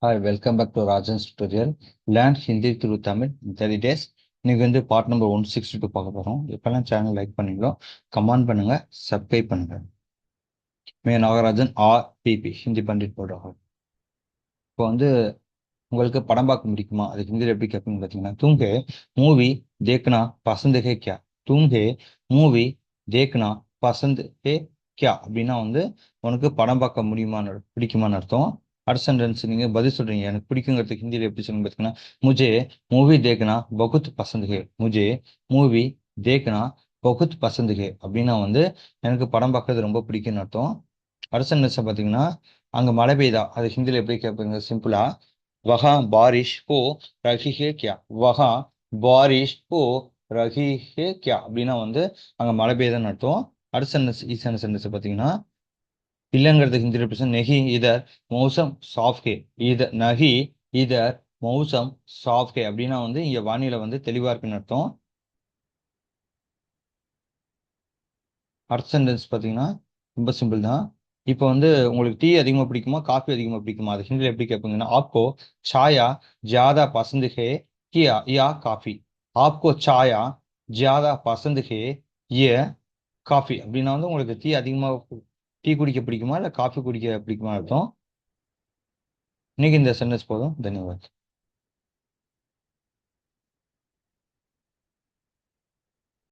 Hi, welcome back to Rajan's tutorial. Learn Hindi through Tamil in 30 days. இன்னைக்கு வந்து part number 162 பார்க்க போகிறோம். எப்பெல்லாம் சேனல் லைக் பண்ணீங்களோ கமெண்ட் பண்ணுங்க, சப்ஸ்கிரைப் பண்ணுங்க. மே நாகராஜன் ஆர் ஹிந்தி பண்டிட் போடுறாங்க. இப்போ வந்து உங்களுக்கு படம் பார்க்க முடிக்குமா, அது ஹிந்தியில் எப்படி கேட்பீங்க பார்த்தீங்கன்னா, தும்ஹே மூவி தேக்னா பசந்த் ஹே கியா, தும்ஹே மூவி தேக்னா பசந்த் ஹே கியா அப்படின்னா வந்து உனக்கு படம் பார்க்க முடியுமான்னு பிடிக்குமான்னு அர்த்தம். அடுத்த சென்டென்ஸ் நீங்க பதில் சொல்றீங்க, எனக்கு பிடிக்குங்கிறதுக்கு ஹிந்தியில் எப்படி சொல்லுங்க பார்த்தீங்கன்னா, முஜே மூவி தேக்னா பகுத் பசந்த் ஹே, முஜே மூவி தேக்னா பகுத் பசந்த் ஹே அப்படின்னா வந்து எனக்கு படம் பார்க்கறது ரொம்ப பிடிக்கும்னு அர்த்தம். அடுத்த சென்டென்ஸ் பார்த்தீங்கன்னா, அங்க மழை பெய்யுதா, அது ஹிந்தியில் எப்படி கேட்பீங்க சிம்பிளா, वहां बारिश हो रही है क्या, वहां बारिश हो रही है क्या அப்படின்னா வந்து அங்க மழை பெய்யுதுன்னு அர்த்தம். அடுத்த சென்டென்ஸ் ஈஸியான சென்டென்ஸ் பார்த்தீங்கன்னா, இல்லைங்கிறது ஹிந்தி ரெப்ரசன்ட் நெஹி இதர் மௌசம் சாஃப் ஹே, இதர் நஹி இதர் மௌசம் சாஃப் ஹே அப்படின்னா வந்து இங்க வானிலை வந்து தெளிவா இருக்குன்னு அர்த்தம். அடுத்த சென்டென்ஸ் பார்த்தீங்கன்னா ரொம்ப சிம்பிள் தான். இப்போ வந்து உங்களுக்கு டீ அதிகமாக பிடிக்குமா காஃபி அதிகமாக பிடிக்குமா, அது ஹிந்தியில் எப்படி கேட்பீங்கன்னா, ஆப்கோ சாயா ஜியாதா பசந்த் ஹே கியா யா காஃபி, ஆப்கோ சாயா ஜியாதா பசந்த் ஹே ய காஃபி அப்படின்னா வந்து உங்களுக்கு அதிகமாக டீ குடிக்க பிடிக்குமா இல்லை காஃபி குடிக்க பிடிக்குமா அர்த்தம். இன்னைக்கு இந்த சென்டென்ஸ் போதும். தன்யவாத்.